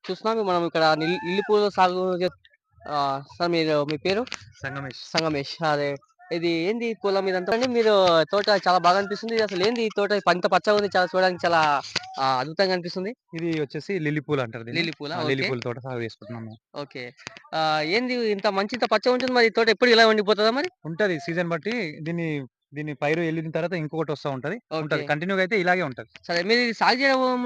చూస్తున్నాం మనం ఇక్కడ లిల్లీ పూల సాగు సార్ మీ పేరు? సంగమేష్. సంగమేష్. అదే. ఇది ఏంది పొలం ఇదంతా అండి మీరు తోట చాలా బాగా అనిపిస్తుంది. అసలేంది ఈ తోట ఇంత పచ్చగా ఉంది. చాలా చూడడానికి చాలా అద్భుతంగా అనిపిస్తుంది. ఇది వచ్చేసి లిల్లీ పూల్ అంటారు దీన్ని. లిల్లీ పూలా? Lily okay. పూల తోట సాగు చేసుకుంటున్నాం మేము. ఓకే. ఏంది ఇంత మంచి ఇంత పచ్చగా ఉంటుంది. మరి ఈ తోట ఎప్పుడు ఇలా ఉండిపోతదా మరి? ఉంటది సీజన్ బట్టి దీన్ని దీన్ని పైరు ఎళ్ళిన తర్వాత ఇంకొకటి వస్తా ఉంటది. ఓకే. కంటిన్యూ‌గా అయితే ఇలాగే ఉంటది. సరే మీరు ఇది సాగు చేయడం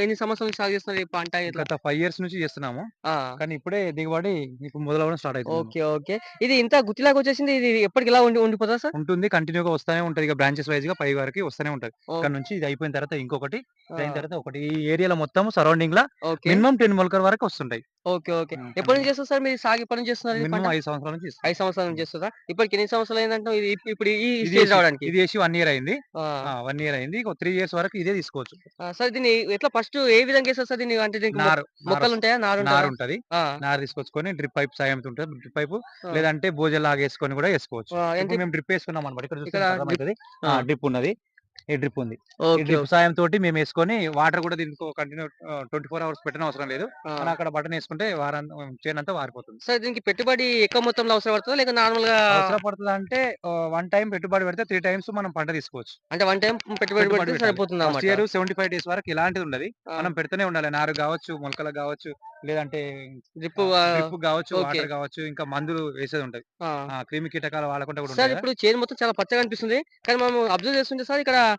ఎన్ని సంవత్సరాల నుంచి సాగు చేస్తున్నారు ఈ పంట ఇట్లా? గత 5 ఇయర్స్ నుంచి చేస్తున్నాము. ఆ! కానీ ఇప్పుడే దిగుబడి ఇప్పుడు మొదలవ్వడం స్టార్ట్ అయితుందన్నమాట. ఓకే. ఓకే. ఇది ఇంత గుత్తిలాగా వచ్చేసింది. ఇది ఎప్పటికి ఇలా ఉండిపోతదా సార్? ఉంటుంది కంటిన్యూ‌గా వస్తానే ఉంటది. ఇక బ్రాంచెస్ వైస్‌గా పై వరకి వస్తూనే ఉంటది. ఇక్కడ ఓకే. నుంచి ఇది అయిపోయిన తర్వాత ఇంకొకటి, ఇది అయిన ఆ! తర్వాత ఒకటి. ఈ ఏరియాలో మొత్తం సరౌండింగ్‌లా ఓకే. మినిమమ్ 10 మొలకల వరకు వస్తుంటాయి. ఓకే. ఓకే. ఎప్పటి నుంచి కంటిన్యూ. చేస్తారు సార్ మీరు సాగు ఎప్పటి నుంచి చేస్తున్నారు ఇది పంట? మినిమమ్ 5 సంవత్సరాల నుంచి చేస్తున్నాం. 5 సంవత్సరాల నుంచి హ్మ్. చేస్తుర్రా? ఇప్పటికి ఎన్ని సంవత్సరాలు అయిందంటావు ఇది ఇప్పుడు ఈ ఇది స్టేజ్ ఏసి రావడానికి? ఇది ఏసి 1 ఇయర్ అయింది. ఆ! 1 ఇయర్ అయింది. ఇంకో 3 ఇయర్స్ వరకు ఇదే తీసుకోవచ్చు. సార్ దీన్ని ఎట్లా ఫస్ట్ ఏ విధంగా ఏస్తారు సార్ దీన్ని? అంటే దీనికి నారు మొక్కలుంటాయా? నారుంటదా? నారుంటది. ఆ! నారు తీసుకొచ్చుకొని డ్రిప్ పైప్ సాయంతో ఉంటది. డ్రిప్ పైపు ఆ! లేదంటే బోజెలాగేసుకొని గూడా ఏసుకోవచ్చు. అంటే ఇప్పుడు మేము డ్రిప్ ఏసుకున్నామన్నమాట. ఇక్కడ చూస్తే ఇక్కడ మీకు డ్రిప్ అర్థమైతది. ఆ! డ్రిప్ ఉన్నది. ఈ డ్రిప్ ఉంది. ఈ ఓకే. Drip okay. సాయంతోటి మేమేసుకొని వాటర్ గూడా దీనికో కంటిన్యూ 24 అవర్స్ పెట్టనవసరం లేదు. మనం ఆ! అక్కడ బటన్ ఏసుకుంటే చేనంతా వారిపోతుంది. సార్ దీనికి పెట్టుబడి ఎక్కువ మొత్తంలో అవసరం పడతదా? లేక నార్మల్‌గా అవసరం పడతదంటే 1 టైమ్ పెట్టుబడి పెడితే 3 టైమ్స్ మనం పంట తీసుకోవచ్చు. అంటే వన్ టైమ్ పెట్టుబడి పెట్టుబడి పెడితే పెట్టాలి. ఫస్ట్ సరిపోతుందన్నమాట. ఇయర్ 75 డేస్ వరకు ఎలాంటిదుండది. ఆ! మనం పెడుతూనే ఉండాలి. నారు గావచ్చు, మొలకలు గావచ్చు, లేదంటే డ్రిప్ డ్రిప్ గావచ్చు, ఓకే. వాటర్ గావచ్చు, ఇంకా మందులు వేసేదుంటది. ఆ! క్రిమి కీటకాలు వాడకుండా గూడా సార్ ఉంటాయి గదా! ఇప్పుడు చేను మొత్తం చాలా పచ్చగా అనిపిస్తుంది. కానీ మనం అబ్జర్వ్ చేస్తుంటే సార్ ఇక్కడ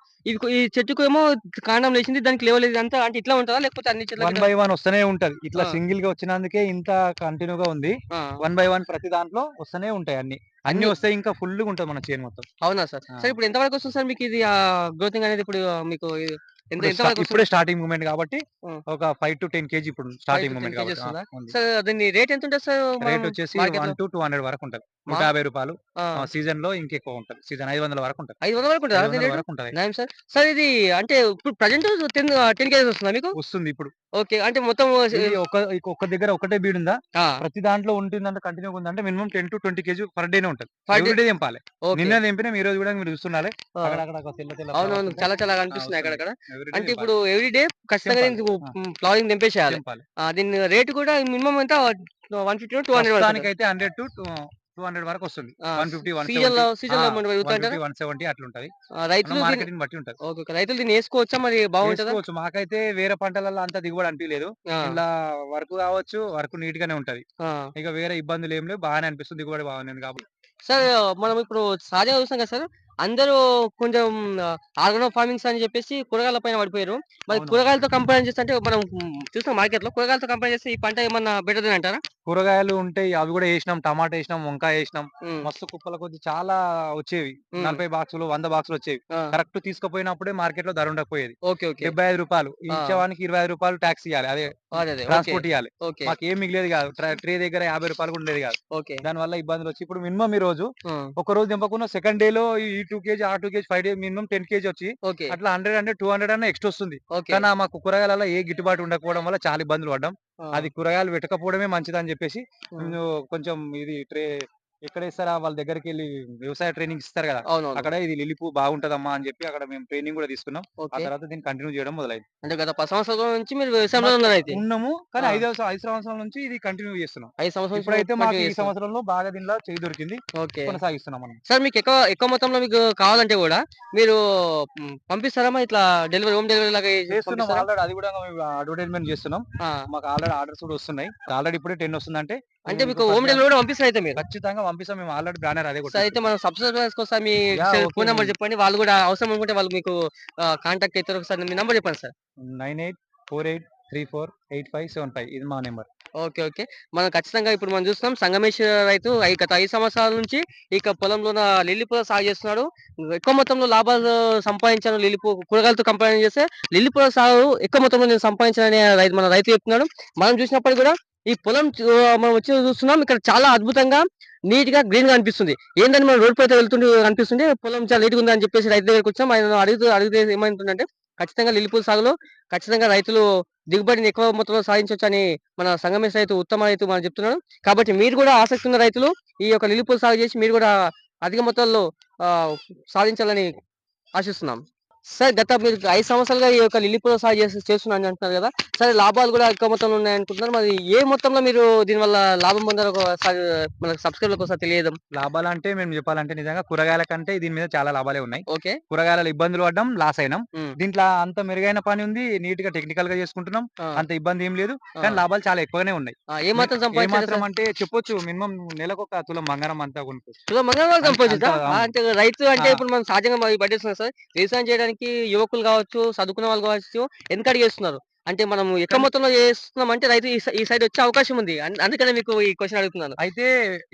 ఈ చెట్టుకేమో కాండం లేచింది. దానికి లేవలేదు. ఇదంతా అంటే ఇట్లా ఉంటదా? లేకపోతే అన్ని చెట్లకి 1 ఇట్లా బై 1 వస్తనే ఉంటది. ఇట్లా ఆ! సింగిల్‌గా వచ్చినందుకే ఇంత కంటిన్యూ‌గా ఉంది. ఆ! 1 బై 1 ప్రతి దాంట్లో వస్తనే ఉంటాయి అన్నీ. అన్నీ అన్ని వస్తాయి ఇంకా ఫుల్లుగుంటది మన చేను మొత్తం. అవునా సార్? ఆ! సార్ ఇప్పుడు ఎంత వరకొస్తుంది సార్ మీకిది గ్రోతింగ్ అనేది ఇప్పుడు మీకు ఎంత ఎంత ఇప్పుడే వరకొస్తుంది? స్టార్టింగ్ మూవ్‌మెంట్ గాబట్టి హ్మ్. ఒక 5-10 కేజీ ఇప్పుడు 5-10 స్టార్టింగ్ మూవ్‌మెంట్ కేజీ గాబట్టి. వస్తుందా? ఉంది. సార్ దీని రేట్ ఎంతుంటది సార్ మనం రేటొచ్చేసి మార్కెట్‌లో? 1-200 వరకుంటది. రూ. మా 150. ఆ! సీజన్‌లో ఇంకెక్కువ ఉంటది. సీజన్ 500 వరకుంటది. 500 వరకు ఉంటదా దీని 500 రేటు? వరకుంటది. నయం సార్. సార్ ఇది అంటే ఇప్పుడు ప్రెజెంట్ 10 కేజెస్ వస్తుందా మీకు? వస్తుంది ఇప్పుడు. ఓకే. అంటే మొత్తం ఇది ఒక్క దగ్గర ఒకటే బీడుందా? ఆ! ప్రతి దాంట్లో ఉంటుందంటే కంటిన్యూ‌గా ఉందంటే మినిమమ్ 10-20 కేజీ పర్ డేనే ఉంటది. పర్ డే ఎవ్రీ డే తెంపాలే. ఓకే. నిన్న తెంపినాం. ఈరోజు గూడా మీరు చూస్తుండాలే. ఆ! అక్కడక్కడ తెల్ల తెల్ల ఫ్లవర్స్ అవునవును. ఉంటాయి. చాలా చాలా కనిపిస్తున్నాయి వస్తున్నాయి. అక్కడక్కడ. ఎవ్రీ డే అంటే తెంపాలి. ఇప్పుడు ఎవ్రీ డే ఖచ్చితంగా తెంపాలి. దీనికి ఆ! ఫ్లవరింగ్ తెంపేసేయాలి. తెంపాలి. దీని రేట్ కూడా మినిమమ్ ఎంత 150-200 వరకు ఉంటదా? ప్రస్తుతానికైతే 100-200 వరకొస్తుంది. ఆ! 150, 170. సీజన్‌లో ఏమన్నా పెరుగుతాయంటారా? 150, 170 అట్లుంటది. మనం రైతులు దీన్ని మార్కెట్‌ని బట్టి ఉంటది. ఓకే. ఓకే. రైతులు దీన్ని ఏసుకోవచ్చా? మరి బాగుంటదా? ఏసుకోవచ్చు. మాకైతే వేరే పంటలలో అంత దిగుబడి అనిపియలేదు. ఆ! ఇండ్ల వర్క్ కావచ్చు, వర్క్ నీట్‌గానే ఉంటది. ఆ! ఇక వేరే ఇబ్బందులేం లేవు. బాగానే అనిపిస్తుంది. దిగుబడి బాగానే ఉంది కాబట్టి. సార్ మనం ఇప్పుడు సహజంగా చూస్తాం కదా సార్. అందరూ కొంచెం ఆర్గానో ఫార్మింగ్స్ అని చెప్పేసి కూరగాయల పైన పడిపోయారు. మరి అవునవును. కూరగాయలతో కంపేర్ చేస్తే అంటే మనం చూస్తాం మార్కెట్‌లో కూరగాయలతో కంపేర్ చేస్తే ఈ పంట ఏమన్నా బెటర్‌దేనా అంటారా? కూరగాయలు ఉంటాయి. అవి గూడా ఏసినాం. టమాటా ఏసినాం, వంకాయ ఏసినాం. హ్మ్. మస్తు కుప్పల కొద్దీ చాలా వచ్చేవి. హ్మ్. 40 బాక్సులు, 100 బాక్సులొచ్చేవి. ఆ! కరెక్ట్ తీసుకుపోయినప్పుడే మార్కెట్‌లో ధర ఉండకపోయేది. ఓకే. ఓకే. రూ. 75 ఆ! ఇచ్చేవానికి రూ. 20 టాక్స్ ఇయ్యాలి. అదే అదే. ఓకే. ట్రాన్స్‌పోర్ట్ ఇయ్యాలి. ఓకే. మాకేం మిగిలేది గాదు. ట్రే దగ్గర రూ. 50 కూడా ఉండేది గాదు. ఓకే. దానివల్ల ఇబ్బందులొచ్చి ఇప్పుడు మినిమమ్ ఈరోజు హ్మ్. ఒకరోజు దింపకున్న సెకండ్ డేలో ఈ 2 కేజీ, ఆ 2 కేజీ 5 డే మినిమమ్ 10 కేజీ వచ్చి ఓకే. అట్లా 100, 200 అన్నా ఎక్స్‌ట్రా వస్తుంది. ఓకే. కానీ మాకు కూరగాయలలో ఏ గిట్టుబాటు ఉండకపోవడం వల్ల చాలా ఇబ్బందులు పడ్డాం. ఆ! అది కూరగాయలు పెట్టకపోవడమే మంచిదని జెప్పేసి హ్మ్. నేను కొంచెం ఇది ఎక్కడేస్తారా వాళ్ళ దగ్గరికెళ్ళి వ్యవసాయ ట్రైనింగ్స్ ఇస్తారు గదా! అవునవును. అక్కడ ఇది లిల్లీ పువ్వు బాగుంటదమ్మా అని జెప్పి అక్కడ మేము ట్రైనింగ్ గూడా తీసుకున్నాం. ఆ ఓకే. తర్వాత దీన్ని కంటిన్యూ చేయడం మొదలైంది. అంటే గత 10 సంవత్సరాల నుంచి మీరు వ్యవసాయంలోనే బట్ ఉన్నారైతే. ఉన్నాము. కానీ ఆ! 5 సంవత్సరాల నుంచి ఇది కంటిన్యూ చేస్తున్నాం. 5 సంవత్సరాల నుంచి ఇప్పుడైతే మాకు కంటిన్యూ ఈ చేస్తున్నారు. సంవత్సరంలో బాగా దీనిలో చేయి దొరికింది. ఓకే. కొనసాగిస్తున్నాం మనం. సార్ మీకు ఎక్కువ ఎక్కువ మొత్తంలో మీకు కావాలంటే గూడా మీరు పంపిస్తారా? మరి ఇట్లా హోమ్ డెలివరీ లాగా చేస్తున్నాం పంపిస్తారా? ఆల్రెడీ అది గూడా మేము అడ్వర్టైజ్‌మెంట్ జేస్తున్నాం. ఆ! మాకు ఆల్రెడీ ఆర్డర్స్ గూడా వస్తున్నాయి. ఆల్రెడీ ఇప్పుడే 10 వస్తుందంటే అంటే ఇంకో మీకు 10 హోమ్ డెలివరీ గూడా పంపిస్తారైతే మీరు. ఖచ్చితంగా పంపిస్తాం. మేము ఆల్రెడీ బ్యానర్ అదే సార్ అయితే కొట్టించుకున్నాం. మనం సబ్‌స్క్రైబర్స్ కోసం మీ ఓకే. ఫోను నంబర్ చెప్పండి. వాళ్ళు గూడా అవసరం అనుకుంటే వాళ్ళు మీకు కాంటాక్ట్ అయితారు. ఒకసారి మీ నంబర్ చెప్పండి సార్. 9848348575 ఇది మా నంబర్. ఓకే. ఓకే. మనం ఖచ్చితంగా ఇప్పుడు మనం చూస్తున్నాం సంగమేష్ రైతు గత 5 సంవత్సరాల నుంచి ఇక పొలంలోన లిల్లీ పూల సాగు చేస్తున్నాడు. ఎక్కువ మొత్తంలో లాభాలు సంపాదించాను కూరగాయలతో కంపేర్ చేస్తే లిల్లీ పూల సాగు ఎక్కువ మొత్తంలో నేను సంపాదించానని మన రైతు చెప్తున్నాడు. మనం చూసినప్పటికి కూడా ఈ పొలం మనం వచ్చి చూస్తున్నాం. ఇక్కడ చాలా అద్భుతంగా నీట్‌గా గ్రీన్‌గా అనిపిస్తుంది. ఏందని మనం రోడ్ పైతే వెళ్తుంటే అనిపిస్తుంది. పొలం చాలా నీట్‌గా ఉందని చెప్పేసి రైతు దగ్గరికొచ్చాం. ఆయన అడిగితే ఏమంటుండంటే ఖచ్చితంగా లిల్లీ పూల సాగులో ఖచ్చితంగా రైతులు దిగుబడిని ఎక్కువ మొత్తంలో సాధించొచ్చని మన సంగమేశ్ రైతు ఉత్తమ రైతు మనకు చెప్తున్నాడు. కాబట్టి మీరు కూడా ఆసక్తి ఉన్న రైతులు ఈ యొక్క లిల్లీ పూల సాగు చేసి మీరు కూడా అధిక మొత్తాల్లో ఆహ్, సాధించాలని ఆశిస్తున్నాం. సార్ గత మీరు 5 సంవత్సరాలుగా ఈ యొక్క లిల్లీ పూల సాగు చేస్తున్నానని అంటున్నారు గదా! సరే లాభాలు గూడా ఎక్కువ మొత్తంలో ఉన్నాయనుకుంటున్నారు. మరి ఏ మొత్తంలో మీరు దీనివల్ల లాభం పొందారో ఒకసారి మనకు సబ్‌స్క్రైబర్‌లకు ఒకసారి తెలియజేద్దాం. లాభాలంటే మేము జెప్పాలంటే నిజంగా కూరగాయల కంటే దీని మీద చాలా లాభాలే ఉన్నాయి. ఓకే. కూరగాయలలో ఇబ్బందులు పడ్డాం, లాస్ అయినాం. హ్మ్. దీంట్లో అంత మెరుగైన పని ఉంది. నీట్‌గా టెక్నికల్‌గా చేసుకుంటున్నాం. ఆ! అంత ఇబ్బంది ఏం లేదు. కానీ ఆ! లాభాలు చాలా ఎక్కువగానే ఉన్నాయి. ఆ! ఏ మి మాత్రం సంపాదించారు ఏమాత్రం సార్? అంటే చెప్పొచ్చు మినిమమ్ నెలకొక తులం బంగారం అంతా కొనుక్కోవచ్చు. తులం బంగారం అంత సంపాదించొచ్చా? అవును. అంటే రైతు ఆ! అంటే ఇప్పుడు మనం సహజంగా బయటేస్తున్నాం సార్. వ్యవసాయం చేయడానికి యువకులు గావచ్చు, చదువుకున్న వాళ్ళు గావచ్చు వెనకడుగు చేస్తున్నారు. అంటే మనం ఎక్కువ కానీ మొత్తంలో చేస్తున్నామంటే రైతు ఈ సైడ్ వచ్చే అవకాశం ఉంది. అందుకనే మీకు ఈ క్వెషన్ అడుగుతున్నాను. అయితే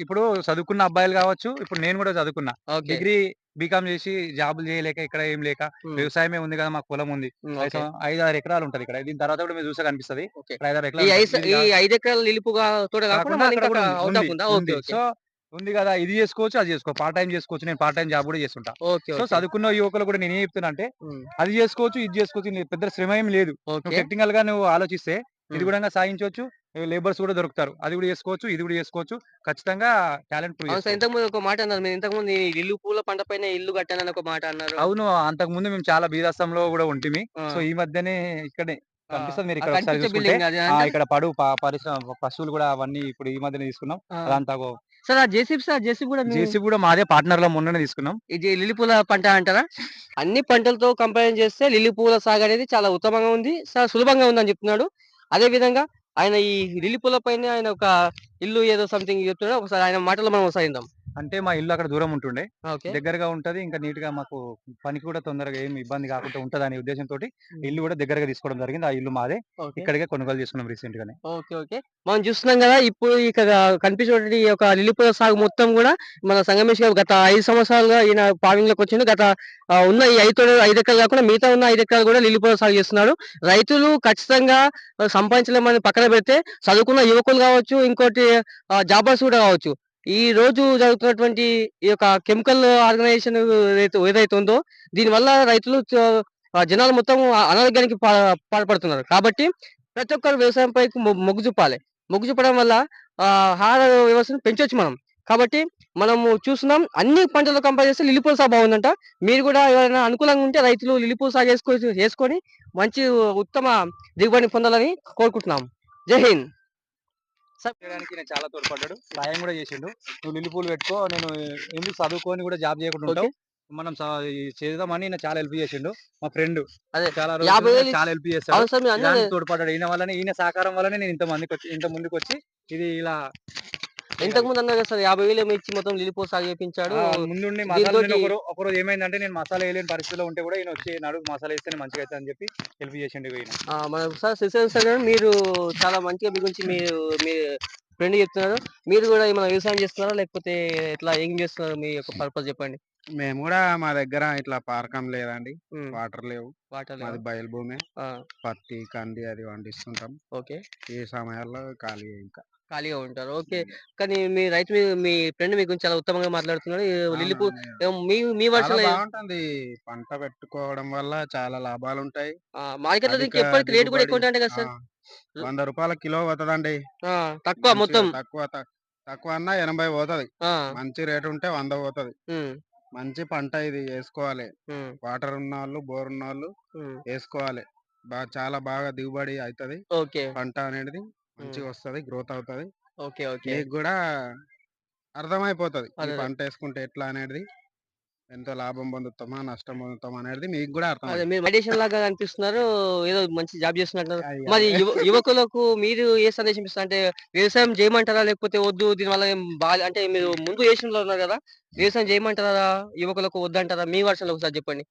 ఇప్పుడు చదువుకున్న అబ్బాయిలు గావచ్చు, ఇప్పుడు నేను గూడా చదువుకున్నా. ఓకే. డిగ్రీ, బీకామ్ చేసి జాబులు చేయలేక ఇక్కడ ఏం లేక హ్మ్. వ్యవసాయమే ఉంది గదా! మాకు పొలం ఉంది. హ్మ్. 5 ఓకే. 5, 6 ఎకరాలు ఉంటది ఇక్కడ. దీని తర్వాత కూడా మీరు చూస్తే కనిపిస్తది. ఓకే. ఇక్కడ 5, 6 ఈ ఎకరాలు ఉంటది. ఈ 5 ఎకరాల నిలుపుగా తోట కాకుండా కాకుండా మళ్ళీ అక్కడ ఇంకా గూడా ఉంది. ఔట్ ఉంది. ఆఫ్ ఉందా? ఓకే. ఉంది. ఓకే. సో, ఉంది గదా! ఇది జేసుకోవచ్చు, అది జేసుకో పార్ట్ టైమ్ జేసుకోవచ్చు. నేను పార్ట్ టైమ్ జాబ్ గూడా జేస్తుంటా. ఓకే. So, okay. చదువుకున్న యువకులకు గూడా నేనేం జెప్తున్నా అంటే, హ్మ్. అది జేసుకోవచ్చు, ఇది జేసుకోవచ్చు. పెద్ద శ్రమ ఏమి లేదు. నువ్వు ఓకే. టెక్నికల్‌గా నువ్వు ఆలోచిస్తే ఇది హ్మ్. గూడంగా సాధించొచ్చు. లేబర్స్ గూడా దొరుకుతారు. అది గూడా జేసుకోవచ్చు, ఇది గూడా జేసుకోవచ్చు. ఖచ్చితంగా టాలెంట్ ప్రూవ్ అవును సార్. జేసుకోవచ్చు. ఇంతకుముందు ఒక మాట అన్నారు. మీరు ఇంతకుముందు ఈ లిల్లీ పూల పంట పైన ఇల్లు కట్టానని ఒక మాట అన్నారు. అవును. అంతకుముందు మేము చాలా బీదస్తంలో గూడా ఉంటిమి. సో, ఆ! ఈ మధ్యనే ఇక్కడనే ఆ! కనిపిస్తది ఆ మీరిక్కడ ఒకసారి కనిపించే జూసుకుంటే. బిల్డింగ్ అదే అంటారు? ఇక్కడ పరిశ్రమ పశువులు గూడా అవన్నీ ఇప్పుడు ఈ మధ్యనే తీసుకున్నాం. ఆ! అదంతా సార్ ఆ జేసీబీ సార్ జేసీబీ గూడా మీ జేసీబీ గూడా మాదే పార్ట్‌నర్‌లో మొన్ననే తీసుకున్నాం. ఇది లిల్లీ పూల పంట అంటారా? అన్ని పంటలతో కంపేర్ చేస్తే లిల్లీ పూల సాగనేది చాలా ఉత్తమంగా ఉంది. సులభంగా ఉందని జెప్తున్నాడు. అదే విధంగా ఆయన ఈ లిల్లీ పూల పైనే ఆయన ఒక ఇల్లు ఏదో సంథింగ్ జెప్తున్నాడు. ఒకసారి ఆయన మాటల్లో మనం ఒకసారి ఇందాం. అంటే మా ఇల్లు అక్కడ దూరం ఉంటుండే. ఓకే. దగ్గరగా ఉంటది. ఇంకా నీట్‌గా మాకు పనికి కూడా తొందరగా ఏమి ఇబ్బంది కాకుండా ఉంటదనే ఉద్దేశంతోటి హ్మ్. ఇల్లు కూడా దగ్గరగా తీసుకోవడం జరిగింది. ఆ ఇల్లు మాదే. ఓకే. ఇక్కడికే కొనుగోలు చేసుకున్నాం రీసెంట్‌గానే. ఓకే. ఓకే. మనం చూస్తున్నాం గదా! ఇప్పుడు ఇక్కడ కనిపించేటువంటి ఈ యొక్క లిల్లీ పూల సాగు మొత్తం గూడా మన సంగమేష్ గారు గత 5 సంవత్సరాలుగా ఈయన ఫార్మింగ్‌లోకొచ్చిండు. ఉన్న ఈ 5 ఎకరాలు గాకుండా మిగతా ఉన్న 5 ఎకరాలు గూడా లిల్లీ పూల సాగు చేస్తున్నాడు. రైతులు ఖచ్చితంగా సంపాదించలేమని పక్కన పెడితే చదువుకున్న యువకులు గావచ్చు, ఇంకోటి జాబర్స్ గూడా గావచ్చు. ఈ రోజు జరుగుతున్నటువంటి ఈ యొక్క కెమికల్ ఆర్గనైజేషన్ ఏదైతే ఉందో దీనివల్ల రైతులు జనాలు మొత్తం అనారోగ్యానికి పాల్పడుతున్నారు. కాబట్టి ప్రతి ఒక్కరు వ్యవసాయం పైకి మొగ్గు చూపాలి. మొగ్గు చూపడం వల్ల ఆహార వ్యవస్థను పెంచొచ్చు మనం. కాబట్టి మనము చూస్తున్నాం అన్ని పంటలతో కంపేర్ చేస్తే లిల్లీ పూల సాగు బాగుందంట. మీరు గూడా ఎవరైనా అనుకూలంగా ఉంటే రైతులు లిల్లీ పూల సాగు చేసుకొని మంచి ఉత్తమ దిగుబడిని పొందాలని కోరుకుంటున్నాం. జై హింద్. సార్ చేయడానికి ఈయన చాలా తోడ్పడ్డాడు. సాయం గూడా చేసిండు. "నువ్వు లిల్లీ పూలు పెట్టుకో. నేను ఎందుకు చదువుకొని కూడా జాబ్ చేయకుండా ఓకే. ఉంటావు. మనం చేద్దామని" ఈయన చాలా హెల్ప్ చేసిండు. మా ఫ్రెండ్ అదే చాలా రోజుల నుండి 50,000 నాకు చాలా హెల్ప్ చేస్తాడు. అవును సార్ మీరు అన్నారు దానికి తోడ్పడ్డాడు. ఈయన సహకారం వల్లనే నేను ఇంత ముందుకొచ్చి ఇది ఇలా ఇంతకుముందు చేయగలుగుతున్నా. అన్నారు కదా సార్ 50,000 ఏమో ఇచ్చి మొత్తం లిల్లీ పూల సాగు చేపించాడు. ముందుండి మసాలా నేను దీనితోటి ఒకరోజు ఏమైందంటే నేను మసాలా ఎయలేని పరిస్థితిలో ఉంటే కూడా ఈయనొచ్చి నడువు మసాలా ఎస్తేనే మంచిగా అయితదని చెప్పి హెల్ప్ చేసిండు ఈయన. మన సార్ శ్రీశైలం సార్ గారు మీరు చాలా మంచిగా మీ గురించి మీ ఫ్రెండ్ చెప్తున్నారు. మీరు గూడా ఏమైనా వ్యవసాయం చేస్తున్నారా? లేకపోతే ఎట్లా ఏం చేస్తున్నారు? మీ యొక్క పర్పస్ చెప్పండి. మేము గూడా మా దగ్గర ఇట్లా పారకం లేదండి. హ్మ్. వాటర్ లేవు. వాటర్ లేవా? మాది బయలు భూమే. ఆ! పత్తి, కంది అది పండిస్తుంటాం. ఓకే. ఈ సమయాల్లో ఖాళీయే ఇంకా. ఖాళీగా ఉంటారు. ఓకే. హ్మ్. కానీ మీ రైతు మీ ఫ్రెండ్ మీ గురించి చాలా ఉత్తమంగా మాట్లాడుతున్నాడు. ఈ లిల్లీ పూ అవునవును. మీ చాలా వర్షన్‌లో బావుంటుంది. పంట పెట్టుకోవడం వల్ల చాలా లాభాలుంటాయి. మార్కెట్‌లో అధిక దీనికి ఎప్పటికి రేట్ గూడా దిగుబడి. ఎక్కువ ఉంటాయంట కదా ఆ! సార్? రూ. 100 కిలో పోతదండి. ఆ! తక్కువ మంచిగా మొత్తం. తక్కువన్నా 80 పోతది. ఆ! మంచి రేటుంటే 100 పోతది. హ్మ్. మంచి పంట ఇది యేసుకోవాలి. హ్మ్. వాటర్ ఉన్నోళ్ళు, బోర్ ఉన్నోళ్ళు హ్మ్. యేసుకోవాలి. చాలా బాగా దిగుబడి అయితది. ఓకే. పంట అనేది హ్మ్. మంచిగొస్తది. గ్రోత్ అవుతది. ఓకే. ఓకే. మీకు గూడా అర్థమైపోతది. ఈ అదే. పంటేసుకుంటే ఎట్లా అనేది, ఎంత లాభం పొందుతామా, నష్టం పొందుతామా అనేది మీకు గూడా అదే అర్థమైతది. మీరు మెడిటేషన్ లాగా కనిపిస్తున్నారు. ఏదో మంచి జాబ్ చేస్తున్నట్టున్నారు. అయ్య! మరి అదే. యువకులకు మీరు ఏ సందేశం ఇస్తారు? అంటే వ్యవసాయం చేయమంటారా? లేకపోతే వద్దు దీనివల్ల ఏం అంటే మీరు ముందు చేసినోళ్ళు ఉన్నారు గదా! వ్యవసాయం చేయమంటారా? యువకులకు వద్దంటారా? మీ వర్షన్‌లో ఒకసారి చెప్పండి.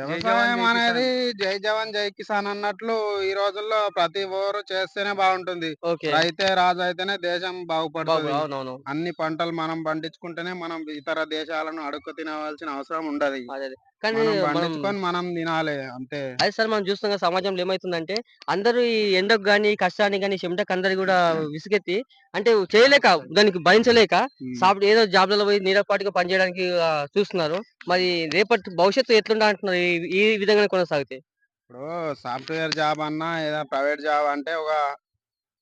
జై జవాన్ వ్యవసాయం జై అనేది కిసాన్. జై జవాన్, జై కిసాన్ అన్నట్లు ఈ రోజుల్లో ప్రతి ఒక్కరు చేస్తేనే బావుంటుంది. ఓకే. రైతే రాజు అయితేనే దేశం బాగుపడుతది. అవునవును. అన్ని పంటలు మనం పండించుకుంటేనే మనం ఇతర దేశాలను అడుక్కు తినవలసిన అవసరం ఉండది. అదే. అదే. కానీ మనం మనం పండించుకొని మనం తినాలే అంతే. అదే సార్ మనం చూస్తున్నాం కదా! సమాజంలో ఏమైతుందంటే, అందరూ ఈ ఎండకు గాని, కష్టానికి గాని, చెమటకి అందరూ గూడా విసుగెత్తి అంటే చేయలేక, దానికి భరించలేక హ్మ్. ఏదో జాబ్‌లలో పోయి నీడపాటుగా పనిచేయడానికి చూస్తున్నారు. మరి రేపటి భవిష్యత్తు ఎట్లుంటదంటున్నారు ఈ ఈ విధంగానే కొనసాగితే? ఇప్పుడు సాఫ్ట్‌వేర్ జాబ్ అన్నా, ఏదైనా ప్రైవేట్ జాబ్ అంటే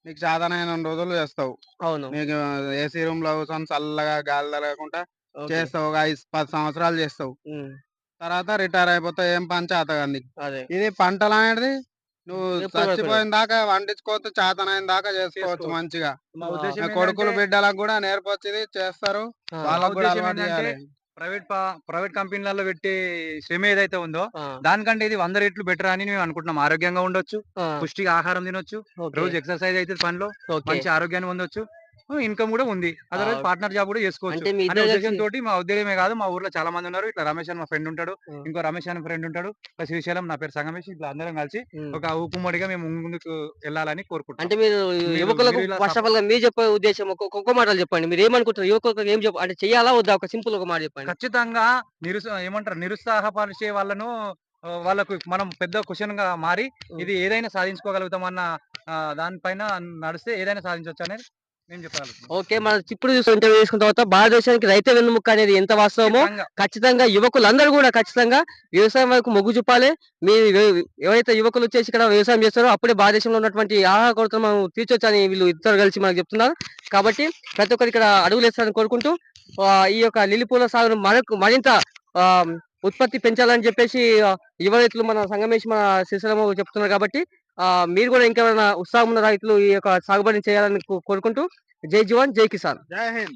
నీకు చేతనైనన్ని రోజులు చేస్తావు. అవును. నీకు ఏసీ రూమ్‌లో కూర్చొని చల్లగా గాలి తగలకుంటా ఓకే. చేస్తావు. ఒక 10 సంవత్సరాలు చేస్తావు. హ్మ్. తర్వాత రిటైర్ అయిపోతావు ఏం పని చేతగాంది. అదే. ఇది పంటలు అనేది నువ్వు ఎప్పటి వరకు కూడా. చచ్చిపోయిన దాకా వండించుకోవచ్చు, చేతనైన దాకా చేసుకోవచ్చు చేసుకోవచ్చు. మంచిగా. మా ఆ! ఉద్దేశం నా ఏంటంటే కొడుకులు బిడ్డలకు కూడా నేర్పొచ్చు, ఇది చేస్తారు. ఆ! మా వాళ్ళకు కూడా ఉద్దేశం అలవాటు ఏంటంటే చేయాలి. ప్రైవేట్ కంపెనీలలో పెట్టే శ్రమ ఏదైతే ఉందో ఆ! దానికంటే ఇది 100 రెట్లు బెటర్ అని మేము అనుకుంటున్నాం. ఆరోగ్యంగా ఉండొచ్చు, ఆ! పుష్టిగా ఆహారం తినొచ్చు, ఓకే. రోజు ఎక్సర్సైజ్ అయితది పనిలో, ఓకే. మంచి ఆరోగ్యాన్ని పొందొచ్చు, ఇన్‌కమ్ కూడా ఉంది. ఆ! అదర్‌వైజ్ పార్ట్నర్ జాబ్ కూడా చేసుకోవచ్చు అంటే మీ అనే ఇద్దరు కలిసి ఉద్దేశంతోటి మా ఉద్యోగమే కాదు మా ఊర్లో చాలా మంది ఉన్నారు. ఇట్లా రమేష్ అని మా ఫ్రెండ్ ఉంటాడు. హ్మ్. ఇంకో రమేష్ అని ఫ్రెండ్ ఉంటాడు. ప్లస్ శ్రీశైలం నా పేరు సంగమేష్. ఇట్లా అందరం కలిసి హ్మ్. ఒక ఊకుమ్మడిగా మేము ముందుకు వెళ్ళాలని కోరుకుంటున్నాం. అంటే మీరు మీరు యువకులకు మీరు ఇలా ఫస్ట్ ఆఫ్ ఆల్‌గా మీరు చెప్పే ఉద్దేశ్యం ఒక్క మాటలో చెప్పండి. మీరేమనుకుంటున్నారు? యువకులకు ఏం అంటే చెయ్యాలా? వద్దా? ఒక సింపుల్ ఒక మాట చెప్పండి. ఖచ్చితంగా ఏమంటారు నిరుత్సాహపరిచే వాళ్ళను వాళ్ళకు మనం పెద్ద క్వెషన్‌గా మారి హ్మ్. ఇది ఏదైనా సాధించుకోగలుగుతామన్న దానిపైన నడిస్తే ఏదైనా సాధించొచ్చనేది నేను చెప్పగలుగుతున్నాను. ఓకే. మనం ఇప్పుడు ఇంటర్వ్యూ తీసుకున్న తర్వాత భారతదేశానికి రైతే వెన్నెముక అనేది ఎంత వాస్తవమో ఖచ్చితంగా. ఖచ్చితంగా యువకులందరూ గూడా ఖచ్చితంగా వ్యవసాయం వైపు మొగ్గు చూపాలి. మీ ఎవరైతే యువకులొచ్చేసి ఇక్కడ వ్యవసాయం చేస్తారో అప్పుడే భారతదేశంలో ఉన్నటువంటి ఆహార కొరతను మనం తీర్చొచ్చని వీళ్ళు ఇద్దరు కలిసి మనకు చెప్తున్నారు. కాబట్టి ప్రతి ఒక్కరు ఇక్కడ అడుగులేస్తారని కోరుకుంటూ ఈ యొక్క లిల్లీ పూల సాగును మరింత ఆహ్, ఉత్పత్తి పెంచాలని చెప్పేసి యువ రైతులు మన సంగమేష్, మన శ్రీశైలం చెప్తున్నారు కాబట్టి మీరు గూడా ఇంకెవరైనా ఉత్సాహం ఉన్న రైతులు ఈ యొక్క సాగుబడిని చేయాలని కోరుకుంటూ జై జవాన్, జై కిసాన్. జై హింద్.